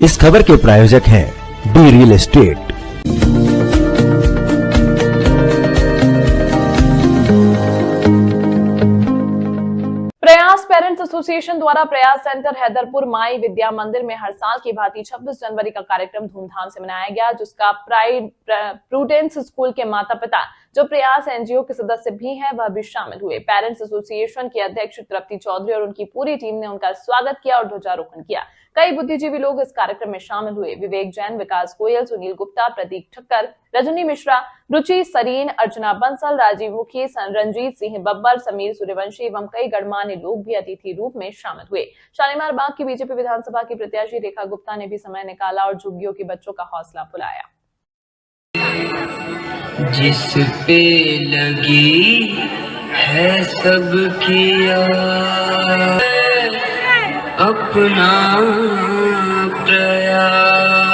इस खबर के प्रायोजक हैं डी रियल एस्टेट। प्रयास पेरेंट्स एसोसिएशन द्वारा प्रयास सेंटर हैदरपुर माई विद्या मंदिर में हर साल की भांति 26 जनवरी का कार्यक्रम धूमधाम से मनाया गया, जिसका प्राइड प्रूडेंस स्कूल के माता पिता जो प्रयास एनजीओ के सदस्य भी हैं वह भी शामिल हुए। पेरेंट्स एसोसिएशन के अध्यक्ष तृप्ति चौधरी और उनकी पूरी टीम ने उनका स्वागत किया और ध्वजारोहण किया। कई बुद्धिजीवी लोग इस कार्यक्रम में शामिल हुए। विवेक जैन, विकास गोयल, सुनील गुप्ता, प्रतीक ठक्कर, रजनी मिश्रा, रुचि सरीन, अर्चना बंसल, राजीव मुखी, रंजीत सिंह बब्बर, समीर सूर्यवंशी एवं कई गणमान्य लोग भी अतिथि रूप में शामिल हुए। शालीमार बाग की बीजेपी विधानसभा की प्रत्याशी रेखा गुप्ता ने भी समय निकाला और झुग्गियों के बच्चों का हौसला बुलाया। जिस पे लगी है सबकी अपना प्रयास,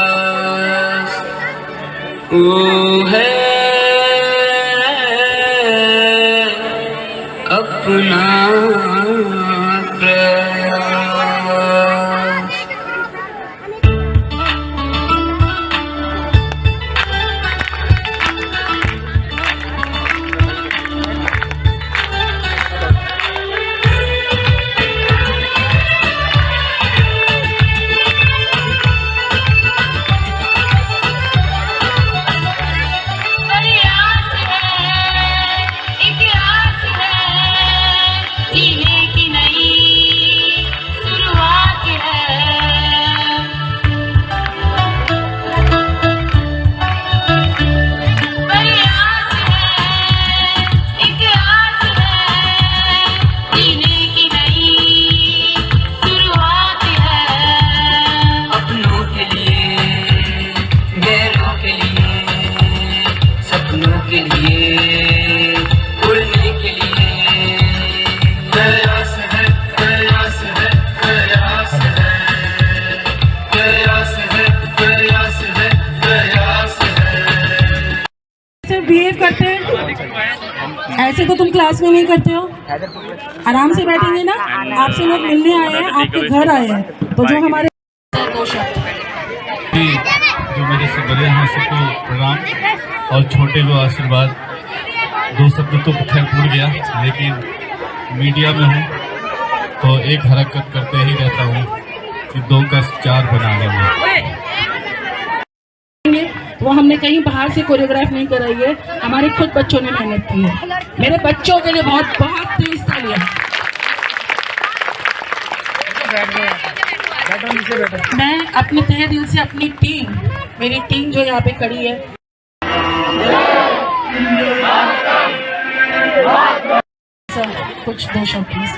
वो है अपना प्रयास। बिहेव करते हैं ऐसे तो तुम क्लास में नहीं करते हो। आराम से बैठेंगे ना। आपसे लोग मिलने आए हैं, आपके घर आए हैं, तो जो हमारे जो मेरे से बड़े हैं सबको प्रणाम और छोटे को आशीर्वाद। दो शब्द तो खैर भूल गया, लेकिन मीडिया में हूँ तो एक हरकत करते ही रहता हूँ कि 2 का 4 बनाने में। वो हमने कहीं बाहर से कोरियोग्राफ नहीं कराई है, हमारे खुद बच्चों ने मेहनत की है। मेरे बच्चों के लिए बहुत बहुत तेज तालियां। मैं अपने तहे दिल से अपनी टीम, मेरी टीम जो यहाँ पे खड़ी है, कुछ 2 शब्द प्लीज।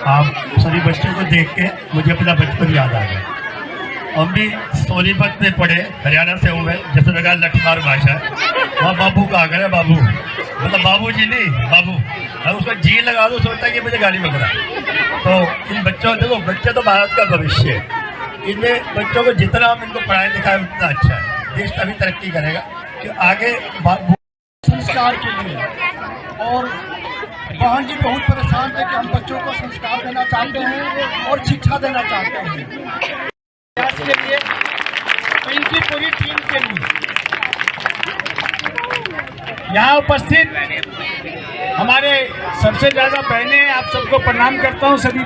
आप सभी बच्चों को देख के मुझे अपना बचपन याद आ गया। हम भी सोनीपत में पढ़े, हरियाणा से हूँ मैं, जैसे लगा लठमार भाषा। वहाँ बाबू का आकर है, बाबू मतलब बाबू जी नहीं, बाबू। अब उसका जी लगा दो, सोचता है कि मुझे गाली बक रहा। तो इन बच्चों देखो, बच्चे तो भारत का भविष्य है। इनमें बच्चों को जितना हम इनको पढ़ाई लिखाएं उतना अच्छा है, देश तभी तरक्की करेगा कि आगे संस्कार के लिए। और बहन जी बहुत परेशान थे कि हम बच्चों को संस्कार देना चाहते हैं और शिक्षा देना चाहते हैं के लिए, तो इनकी पूरी टीम के लिए यहाँ उपस्थित हमारे सबसे ज्यादा बहनें, आप सबको प्रणाम करता हूँ। सभी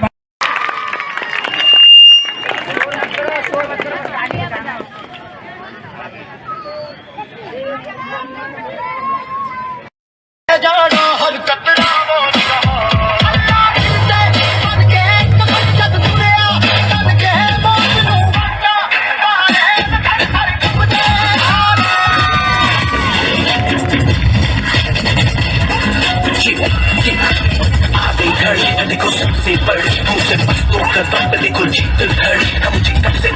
देखो सबसे बड़ी हमसे बस्तों का दम देखो जीत घड़ी हम जीत से।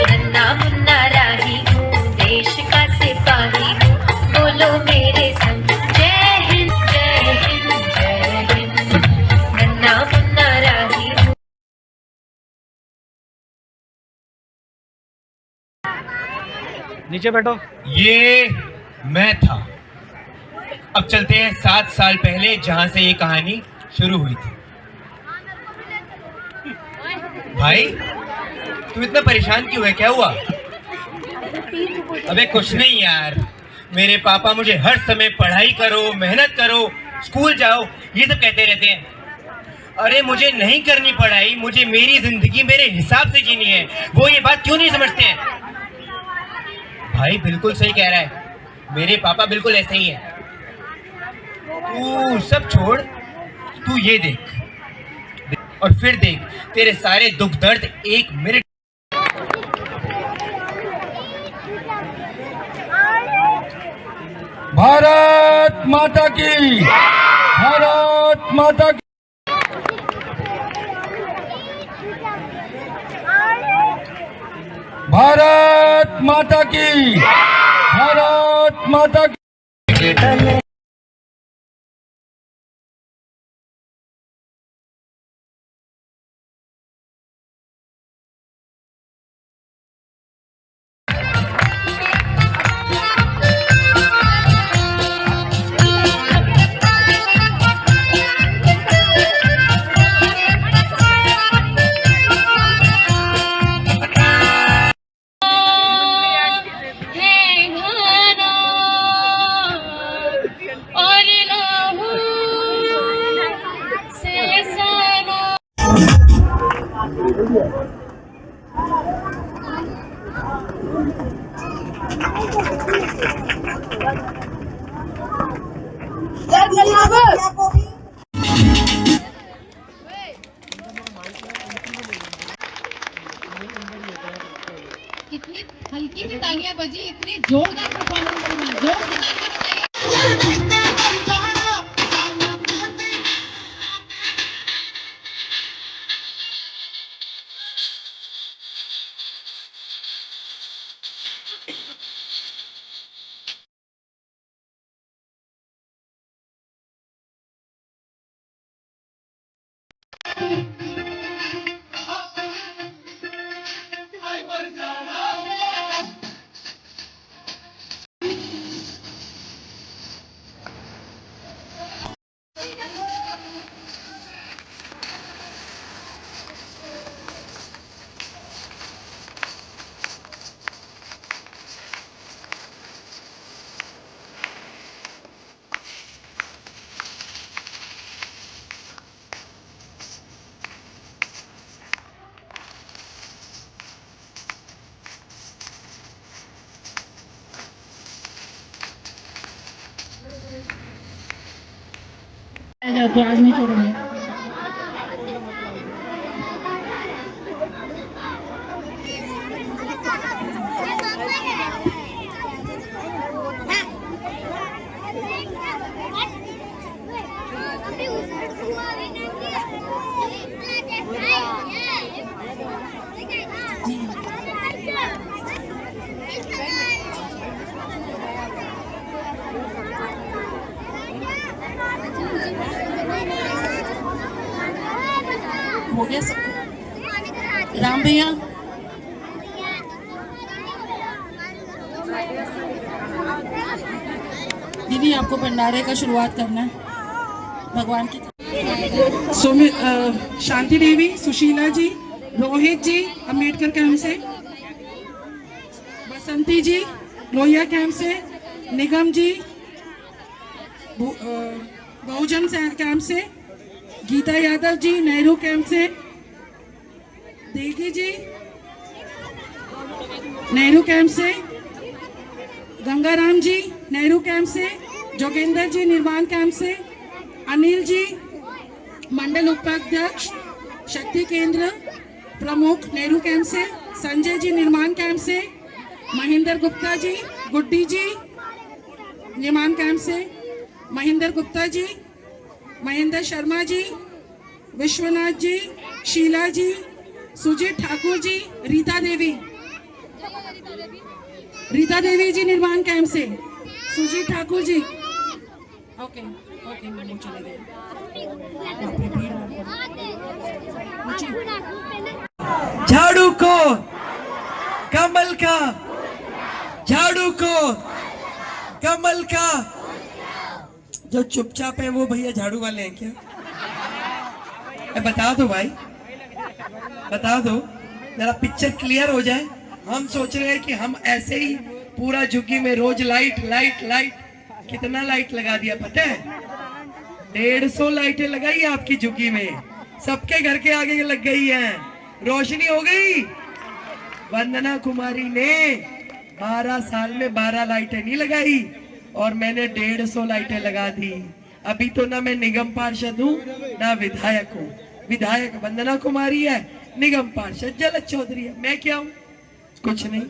नन्ना मुन्ना राही हूँ, देश का सिपाही हूँ, बोलो मेरे संग जय हिंद जय हिंद जय हिंद। नन्ना मुन्ना राही हूँ। नीचे बैठो। ये मैं था। अब चलते हैं 7 साल पहले, जहां से ये कहानी शुरू हुई थी। भाई तू इतना परेशान क्यों है, क्या हुआ? अबे कुछ नहीं यार, मेरे पापा मुझे हर समय पढ़ाई करो, मेहनत करो, स्कूल जाओ, ये सब कहते रहते हैं। अरे मुझे नहीं करनी पढ़ाई, मुझे मेरी जिंदगी मेरे हिसाब से जीनी है। वो ये बात क्यों नहीं समझते हैं? भाई बिल्कुल सही कह रहा है, मेरे पापा बिल्कुल ऐसे ही हैं। तू सब छोड़, तू ये देख और फिर देख तेरे सारे दुख दर्द 1 मिनट। भारत माता की, भारत माता की। भारत माता की, भारत माता की। कितनी हल्की सी तालियां बजी, इतनी जोरदार परफॉर्मेंस बनी, जोर से तालियां बजाइए। तो आज नहीं छोड़ेंगे। हो गया सब। राम भैया दीदी आपको भंडारे का शुरुआत करना है भगवान की। शांति देवी, सुशीला जी, रोहित जी अम्बेडकर कैंप से, बसंती जी लोहिया कैंप से, निगम जी बहुजन कैंप से, गीता यादव जी नेहरू कैंप से, देगी जी नेहरू कैंप से, गंगाराम जी नेहरू कैंप से, जोगेंद्र जी निर्माण कैंप से, अनिल जी मंडल उपाध्यक्ष शक्ति केंद्र प्रमुख नेहरू कैंप से, संजय जी निर्माण कैंप से, महेंद्र गुप्ता जी, गुड्डी जी निर्माण कैंप से, महेंद्र गुप्ता जी, महेंद्र शर्मा जी, विश्वनाथ जी, शीला जी, सुजीत ठाकुर जी, रीता देवी जी निर्माण कैंप से, सुजीत ठाकुर जी। ओके ओके वो चले गए। झाड़ू को कमल का, झाड़ू को कमल का। जो चुपचाप है वो भैया झाड़ू वाले हैं क्या? बता दो भाई, बता दो, जरा पिक्चर क्लियर हो जाए। हम सोच रहे हैं कि हम ऐसे ही पूरा झुग्गी में रोज लाइट लाइट लाइट, कितना लाइट लगा दिया पता है? 150 लाइटें लगाई है आपकी झुग्गी में, सबके घर के आगे लग गई हैं, रोशनी हो गई। वंदना कुमारी ने 12 साल में 12 लाइटें नहीं लगाई और मैंने 150 लाइटें लगा दी। अभी तो ना मैं निगम पार्षद हूँ ना विधायक हूँ। विधायक वंदना कुमारी है, निगम पार्षद जलज चौधरी है। मैं क्या हूँ? कुछ नहीं,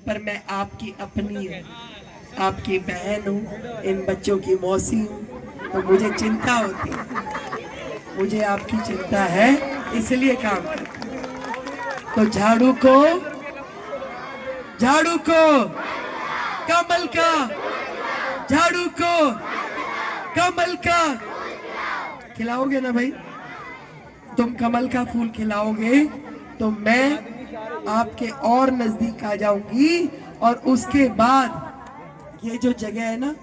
पर मैं आपकी अपनी हूँ, आपकी बहन हूँ, इन बच्चों की मौसी हूँ, तो मुझे चिंता होती है। मुझे आपकी चिंता है, इसलिए काम करती हूँ। तो झाड़ू को कमल का, झाड़ू को कमल का खिलाओगे ना भाई? तुम कमल का फूल खिलाओगे तो मैं आपके और नजदीक आ जाऊंगी, और उसके बाद ये जो जगह है ना,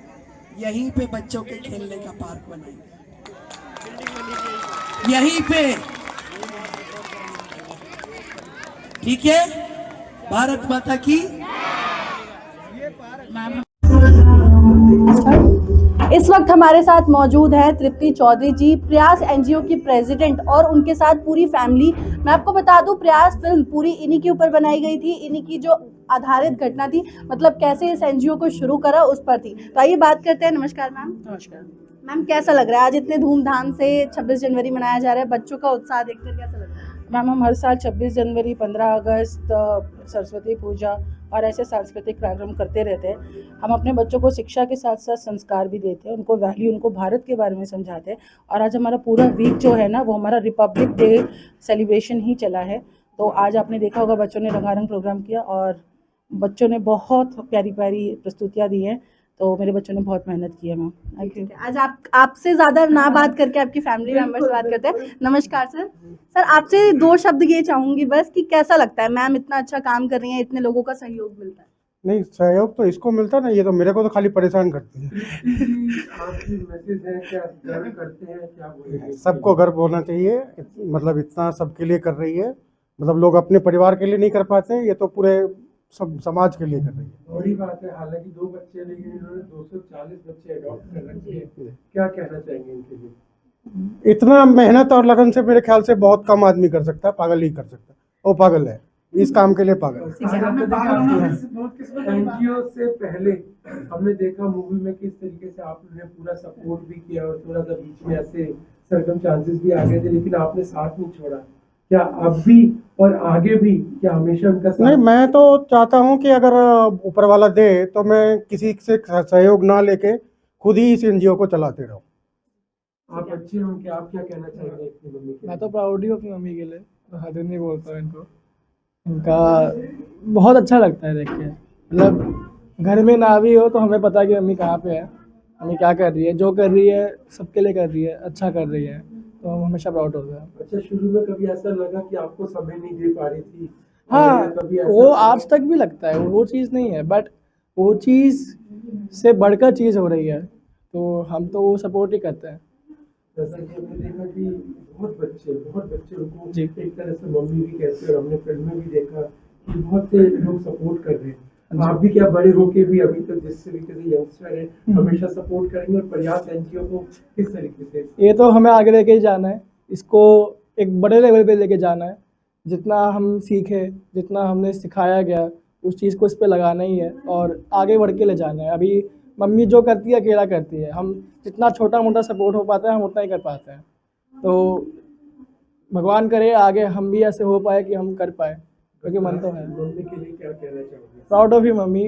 यहीं पे बच्चों के खेलने का पार्क बनाएंगे, यहीं पे। ठीक है? भारत माता की। इस वक्त हमारे साथ मौजूद है तृप्ति चौधरी जी, प्रयास एनजीओ की प्रेसिडेंट, और उनके साथ पूरी फैमिली। मैं आपको बता दूं, प्रयास फिल्म पूरी इन्हीं के ऊपर बनाई गई थी, इन्हीं की जो आधारित घटना थी, मतलब कैसे इस एनजीओ को शुरू करा उस पर थी। तो आइए बात करते हैं। नमस्कार मैम। नमस्कार मैम, कैसा लग रहा है आज इतने धूमधाम से 26 जनवरी मनाया जा रहा है? बच्चों का उत्साह देखकर कैसा लग रहा है? मैम, हम हर साल 26 जनवरी, 15 अगस्त, सरस्वती पूजा और ऐसे सांस्कृतिक कार्यक्रम करते रहते हैं। हम अपने बच्चों को शिक्षा के साथ साथ संस्कार भी देते हैं, उनको वैल्यू, उनको भारत के बारे में समझाते हैं। और आज हमारा पूरा वीक जो है ना, वो हमारा रिपब्लिक डे सेलिब्रेशन ही चला है। तो आज आपने देखा होगा बच्चों ने रंगारंग प्रोग्राम किया और बच्चों ने बहुत प्यारी प्यारी प्रस्तुतियाँ दी हैं। तो मेरे बच्चों ने बहुत मेहनत की है मैम। Thank you. आज आपसे ज़्यादा ना बात करके आपकी फैमिली मेंबर से बात करते हैं। नमस्कार सर। सर, आपसे 2 शब्द ये चाहूँगी बस कि कैसा लगता है मैम इतना अच्छा काम कर रही हैं, इतने लोगों का सहयोग मिलता है? नहीं, सहयोग तो इसको मिलता है ना, ये तो मेरे को तो खाली परेशान करती है। आपकी मैसेज है क्या? गर्व करते हैं क्या? बोलेंगे? सबको गर्व होना चाहिए, मतलब इतना सबके लिए कर रही है। मतलब लोग अपने परिवार के लिए नहीं कर पाते, ये तो पूरे सब समाज के लिए कर रही है। बड़ी बात है। हालांकि 2 बच्चे, लेकिन इन्होंने 240 बच्चे अडॉप्ट कर रखे हैं। क्या कहना चाहेंगे इनके लिए? इतना मेहनत और लगन से मेरे ख्याल से बहुत कम आदमी कर सकता है, पागल ही कर सकता है। वो पागल है, इस काम के लिए पागल है। एनजीओ से पहले हमने देखा मूवी में किस तरीके से आपने पूरा सपोर्ट भी किया, और थोड़ा सा बीच में ऐसे सर्कमस्टांसेस भी आ गए थे, लेकिन आपने साथ नहीं छोड़ा। क्या अब भी और आगे भी क्या हमेशा उनका साथ? नहीं, मैं तो चाहता हूँ कि अगर ऊपर वाला दे तो मैं किसी से सहयोग ना लेके खुद ही इस एनजीओ को चलाते रहूँ। आप अच्छे होंगे, आप क्या कहना चाहेंगे अपनी मम्मी के? मैं तो प्राउड ही हूँ अपनी मम्मी के लिए, तो हद नहीं बोलता हूँ इनको। इनका बहुत अच्छा लगता है देख के। मतलब घर में ना भी हो तो हमें पता है कि मम्मी कहाँ पे है, मम्मी क्या कर रही है, जो कर रही है सबके लिए कर रही है, अच्छा कर रही है, तो हम हमेशा प्राउड होते हैं। अच्छा, शुरू में कभी ऐसा लगा कि आपको समय नहीं दे पा रही थी? हाँ, वो आज तक भी लगता है, वो चीज़ नहीं है, बट वो चीज़ से बढ़कर चीज़ हो रही है, तो हम तो वो सपोर्ट ही करते हैं। जैसा कि हमने देखा कि बहुत बच्चे उनको एक तरह से मम्मी भी कहते हैं, और हमने फिल्म में भी देखा कि बहुत से लोग सपोर्ट कर रहे हैं। आप भी क्या बड़े होके भी अभी तक जिस तरीके से यंगस्टर है हमेशा सपोर्ट करेंगे, और प्रयास एनजीओ को किस तरीके से? ये तो हमें आगे लेके ही जाना है, इसको एक बड़े लेवल पे लेके जाना है। जितना हम सीखे, जितना हमने सिखाया गया, उस चीज़ को इस पे लगाना ही है और आगे बढ़ के ले जाना है। अभी मम्मी जो करती है अकेला करती है, हम जितना छोटा मोटा सपोर्ट हो पाता है हम उतना ही कर पाते हैं। तो भगवान करे आगे हम भी ऐसे हो पाए कि हम कर पाए, क्योंकि मन तो है। मम्मी के लिए क्या कहना चाहोगे? Proud of you mummy,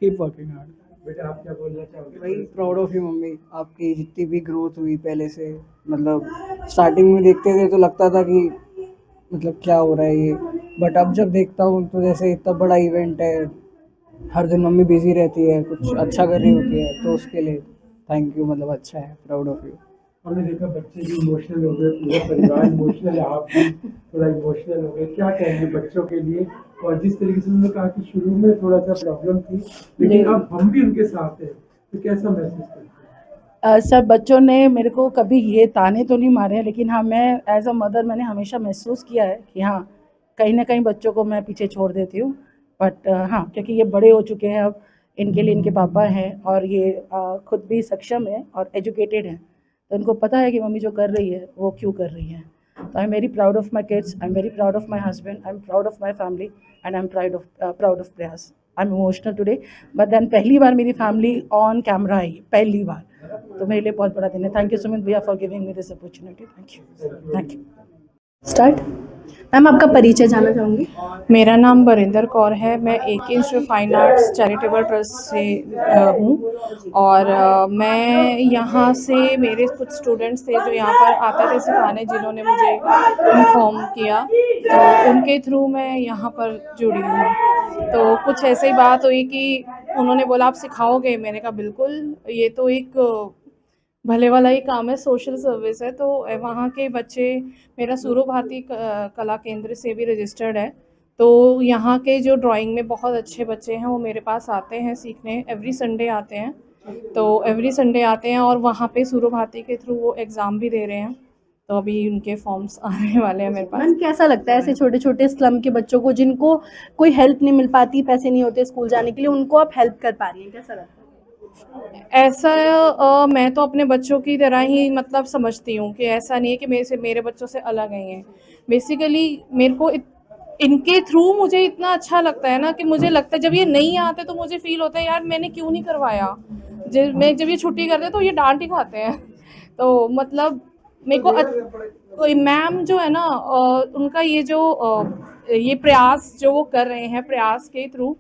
keep working hard. बेटा, आप क्या बोलना चाहोगे? भाई, प्राउड ऑफ यू मम्मी। आपकी जितनी भी ग्रोथ हुई पहले से, मतलब स्टार्टिंग में देखते थे तो लगता था कि मतलब क्या हो रहा है ये, बट अब जब देखता हूँ तो जैसे इतना बड़ा इवेंट है, हर दिन मम्मी बिजी रहती है, कुछ अच्छा कर रही होती है, तो उसके लिए थैंक यू। मतलब अच्छा है, प्राउड ऑफ यू। हमने देखा बच्चे भी इमोशनल हो गए, पूरा परिवार इमोशनल है, आप भी थोड़ा इमोशनल हो गए। क्या कहेंगे बच्चों के लिए? और जिस तरीके से उन्होंने कहा कि शुरू में थोड़ा सा प्रॉब्लम थी, लेकिन अब हम भी उनके साथ हैं, तो कैसा महसूस करते हैं? सर बच्चों ने मेरे को कभी ये ताने तो नहीं मारे हैं, लेकिन हाँ मैं एज अ मदर मैंने हमेशा महसूस किया है कि हाँ कहीं ना कहीं बच्चों को मैं पीछे छोड़ देती हूँ। बट हाँ क्योंकि ये बड़े हो चुके हैं अब, इनके लिए इनके पापा हैं और ये खुद भी सक्षम है और एजुकेटेड हैं, तो इनको पता है कि मम्मी जो कर रही है वो क्यों कर रही है। तो I am very proud of my kids, I am very proud of my husband, I am proud of my family and I am proud of Prayas. I am emotional today, but then पहली बार मेरी family on camera I, पहली बार, तो मेरे लिए बहुत बड़ा दिन है। थैंक यू सुमित भैया for giving me this opportunity. Thank you. Start. Ma'am आपका परिचय जानना चाहूँगी। मेरा नाम बरिंदर कौर है। मैं एक institute fine arts charitable trust से हूँ और मैं यहाँ से, मेरे कुछ स्टूडेंट्स थे जो यहाँ पर आते थे सिखाने, जिन्होंने मुझे इन्फॉर्म किया, तो उनके थ्रू मैं यहाँ पर जुड़ी हूँ। तो कुछ ऐसे ही बात हुई कि उन्होंने बोला आप सिखाओगे, मैंने कहा बिल्कुल, ये तो एक भले वाला ही काम है, सोशल सर्विस है। तो वहाँ के बच्चे, मेरा सूर्य भारती कला केंद्र से भी रजिस्टर्ड है, तो यहाँ के जो ड्राइंग में बहुत अच्छे बच्चे हैं वो मेरे पास आते हैं सीखने, एवरी संडे आते हैं। तो एवरी संडे आते हैं और वहाँ पे सूर्य भारती के थ्रू वो एग्ज़ाम भी दे रहे हैं, तो अभी उनके फॉर्म्स आने वाले हैं मेरे पास। मैम कैसा लगता है ऐसे छोटे छोटे स्लम के बच्चों को जिनको कोई हेल्प नहीं मिल पाती, पैसे नहीं होते स्कूल जाने के लिए, उनको आप हेल्प कर पा रही हैं, कैसा लगता है? ऐसा मैं तो अपने बच्चों की तरह ही मतलब समझती हूँ कि ऐसा नहीं है कि मेरे बच्चों से अलग हैं। बेसिकली मेरे को इनके थ्रू मुझे इतना अच्छा लगता है ना, कि मुझे लगता है जब ये नहीं आते तो मुझे फील होता है यार मैंने क्यों नहीं करवाया। जब ये छुट्टी करते तो ये डांट ही खाते हैं। तो मतलब मेरे को मैम जो है ना, उनका ये प्रयास जो वो कर रहे हैं, प्रयास के थ्रू,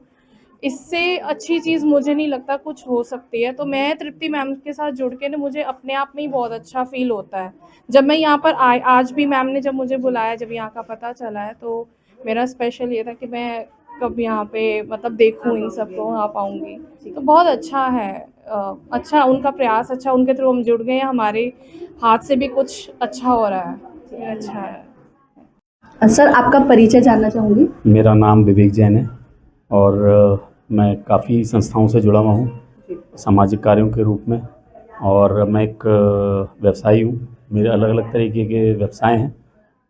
इससे अच्छी चीज़ मुझे नहीं लगता कुछ हो सकती है। तो मैं तृप्ति मैम के साथ जुड़ के ना, मुझे अपने आप में ही बहुत अच्छा फील होता है। जब मैं यहाँ पर आज भी मैम ने जब मुझे बुलाया, जब यहाँ का पता चला है, तो मेरा स्पेशल ये था कि मैं कब यहाँ पे मतलब देखूँ इन सबको, आ पाऊँगी। तो बहुत अच्छा है, अच्छा उनका प्रयास, अच्छा उनके थ्रू हम जुड़ गए हैं, हमारे हाथ से भी कुछ अच्छा हो रहा है, अच्छा है। सर आपका परिचय जानना चाहूँगी। मेरा नाम विवेक जैन है और मैं काफ़ी संस्थाओं से जुड़ा हुआ हूँ सामाजिक कार्यों के रूप में, और मैं एक व्यवसायी हूँ। मेरे अलग अलग तरीके के व्यवसाय हैं,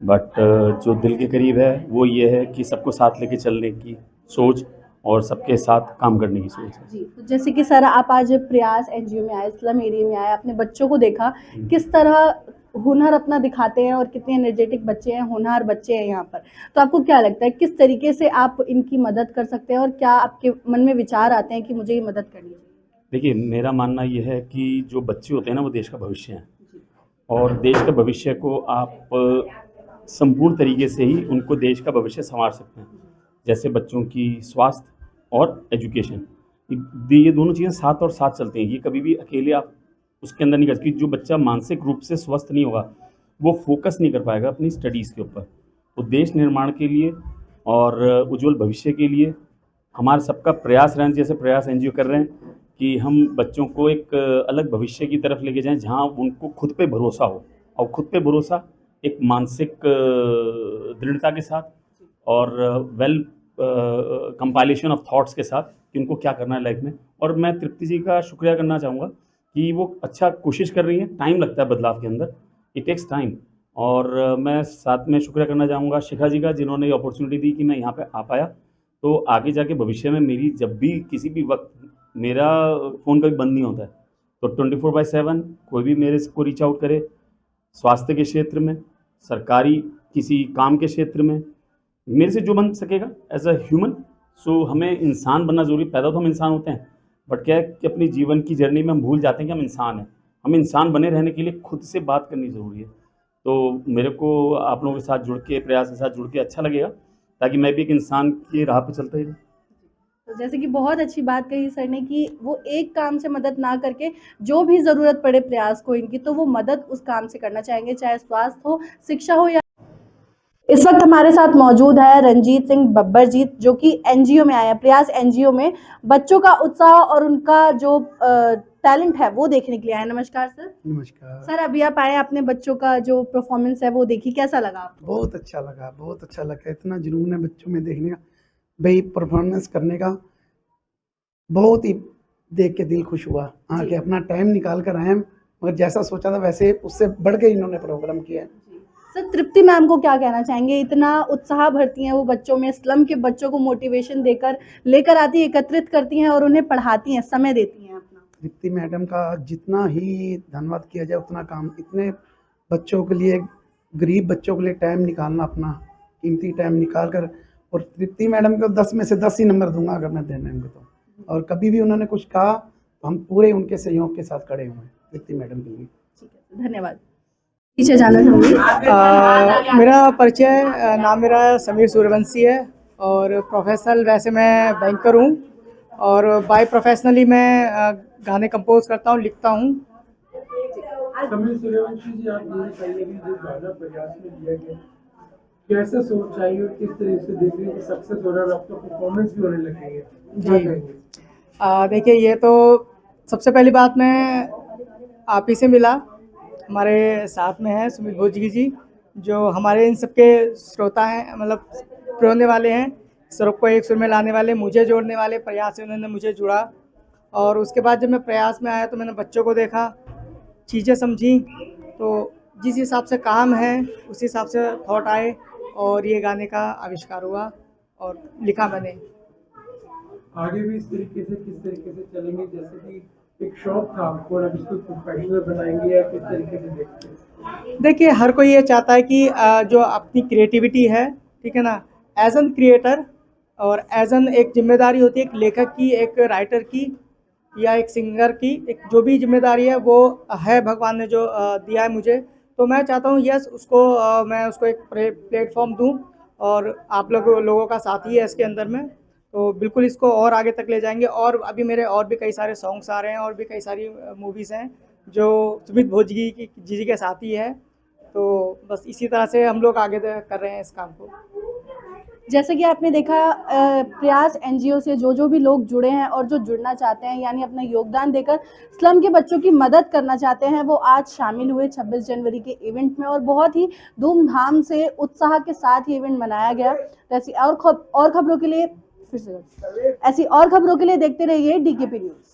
बट जो दिल के करीब है वो ये है कि सबको साथ लेके चलने की सोच और सबके साथ काम करने की सोच है। जी, तो जैसे कि सर आप आज प्रयास एनजीओ में आए, स्लम एरिया में आए, अपने बच्चों को देखा, किस तरह हुनर अपना दिखाते हैं और कितने एनर्जेटिक बच्चे हैं, होनहार बच्चे हैं यहाँ पर, तो आपको क्या लगता है किस तरीके से आप इनकी मदद कर सकते हैं और क्या आपके मन में विचार आते हैं कि मुझे ये मदद करनी चाहिए? देखिए, मेरा मानना ये है कि जो बच्चे होते हैं ना, वो देश का भविष्य हैं, और देश के भविष्य को आप संपूर्ण तरीके से ही उनको देश का भविष्य संवार सकते हैं। जैसे बच्चों की स्वास्थ्य और एजुकेशन, ये दोनों चीज़ें साथ और साथ चलती हैं। ये कभी भी अकेले आप उसके अंदर नहीं कर सकते। जो बच्चा मानसिक रूप से स्वस्थ नहीं होगा, वो फोकस नहीं कर पाएगा अपनी स्टडीज़ के ऊपर। तो देश निर्माण के लिए और उज्जवल भविष्य के लिए हमारा सबका प्रयास रहना, जैसे प्रयास एनजीओ कर रहे हैं कि हम बच्चों को एक अलग भविष्य की तरफ लेके जाएं, जहां उनको खुद पे भरोसा हो, और खुद पे भरोसा एक मानसिक दृढ़ता के साथ और वेल कंपाइलेशन ऑफ थॉट्स के साथ कि उनको क्या करना है लाइफ में। और मैं तृप्ति जी का शुक्रिया करना चाहूँगा कि वो अच्छा कोशिश कर रही हैं। टाइम लगता है बदलाव के अंदर, इट टेक्स टाइम। और मैं साथ में शुक्रिया करना चाहूँगा शिखा जी का, जिन्होंने ये अपॉर्चुनिटी दी कि मैं यहाँ पे आ पाया। तो आगे जाके भविष्य में मेरी जब भी किसी भी वक्त, मेरा फ़ोन कभी बंद नहीं होता है, तो 24/7 कोई भी मेरे को रीच आउट करे, स्वास्थ्य के क्षेत्र में, सरकारी किसी काम के क्षेत्र में, मेरे से जो बन सकेगा एज अ ह्यूमन। सो हमें इंसान बनना ज़रूरी, पैदा तो हम इंसान होते हैं, बट क्या है कि अपनी जीवन की जर्नी में हम भूल जाते हैं कि हम इंसान हैं। हम इंसान बने रहने के लिए खुद से बात करनी ज़रूरी है। तो मेरे को आप लोगों के साथ जुड़ के, प्रयास के साथ जुड़ के अच्छा लगेगा, ताकि मैं भी एक इंसान की राह पे चलता ही रहूं। तो जैसे कि बहुत अच्छी बात कही सर ने कि वो एक काम से मदद ना करके जो भी ज़रूरत पड़े प्रयास को इनकी, तो वो मदद उस काम से करना चाहेंगे, चाहे स्वास्थ्य हो, शिक्षा हो या। इस वक्त हमारे साथ मौजूद है रंजीत सिंह बब्बर जी, जो कि एनजीओ में आए हैं, प्रयास एनजीओ में बच्चों का उत्साह और उनका जो टैलेंट है वो देखने के लिए आए। नमस्कार सर। नमस्कार सर, अभी आप आए, अपने बच्चों का जो परफॉर्मेंस है वो देखी, कैसा लगा आपको? बहुत अच्छा लगा, बहुत अच्छा लगा। इतना जुनून है बच्चों में देखने का, भाई परफॉर्मेंस करने का, बहुत ही देख के दिल खुश हुआ। आके अपना टाइम निकाल कर आए हैं, मगर जैसा सोचा था वैसे उससे बढ़ के इन्होंने प्रोग्राम किया है। सर, तृप्ति मैम को क्या कहना चाहेंगे? इतना उत्साह भरती हैं वो बच्चों में, स्लम के बच्चों को मोटिवेशन देकर लेकर आती हैं, एकत्रित करती हैं और उन्हें पढ़ाती हैं, समय देती हैं अपना। तृप्ति मैडम का जितना ही धन्यवाद किया जाए उतना काम। इतने बच्चों के लिए, गरीब बच्चों के लिए टाइम निकालना, अपना कीमती टाइम निकाल कर, और तृप्ति मैडम को 10 में से 10 ही नंबर दूंगा अगर मैं देने होंगे तो। और कभी भी उन्होंने कुछ कहा तो हम पूरे उनके सहयोग के साथ खड़े हुए हैं तृप्ति मैडम के लिए। ठीक है, धन्यवाद। पीछे जाना चाहूँगी। मेरा परिचय, नाम मेरा समीर सूर्यवंशी है और प्रोफेशनल वैसे मैं बैंकर हूँ और बाय प्रोफेशनली मैं गाने कंपोज करता हूँ, लिखता हूँ। समीर सूर्यवंशी जी, आप ये बताइए कि जो गाना प्रयास में दिया गया, कैसे सोच आई और किस तरह से देख रहे हैं कि सक्सेस हो रहा है और आपका परफॉर्मेंस भी होने लग गई है? जी, देखिए, ये तो सबसे पहली बात, मैं आप ही से मिला, हमारे साथ में है सुमित भोजगी जी, जो हमारे इन सबके श्रोता हैं, मतलब प्रोने वाले हैं, सुर को एक सुर में लाने वाले, मुझे जोड़ने वाले। प्रयास से उन्होंने मुझे जुड़ा और उसके बाद जब मैं प्रयास में आया तो मैंने बच्चों को देखा, चीज़ें समझी, तो जिस हिसाब से काम है उस हिसाब से थॉट आए और ये गाने का आविष्कार हुआ और लिखा मैंने। आगे भी इस तरीके से किस तरीके से चलेंगे? जैसे कि एक शौक था आपको और अब इसको प्रोफेशनल बनाएंगे या किस तरीके से देखते हैं? देखिए, हर कोई ये चाहता है कि जो अपनी क्रिएटिविटी है, ठीक है ना, एज एन क्रिएटर और एज एन एक जिम्मेदारी होती है एक लेखक की, एक राइटर की या एक सिंगर की, एक जो भी जिम्मेदारी है वो है, भगवान ने जो दिया है मुझे, तो मैं चाहता हूँ यस उसको मैं उसको एक प्लेटफॉर्म दूँ और आप लोगों का साथ ही है इसके अंदर में, तो बिल्कुल इसको और आगे तक ले जाएंगे। और अभी मेरे और भी कई सारे सॉन्ग्स आ रहे हैं और भी कई सारी मूवीज़ हैं जो सुमित भोजगी जी के साथ ही है, तो बस इसी तरह से हम लोग आगे कर रहे हैं इस काम को। जैसे कि आपने देखा, प्रयास एनजीओ से जो भी लोग जुड़े हैं और जो जुड़ना चाहते हैं, यानी अपना योगदान देकर स्लम के बच्चों की मदद करना चाहते हैं, वो आज शामिल हुए 26 जनवरी के इवेंट में और बहुत ही धूमधाम से, उत्साह के साथ ये इवेंट मनाया गया। ऐसी और खबरों के लिए देखते रहिए DKP न्यूज़।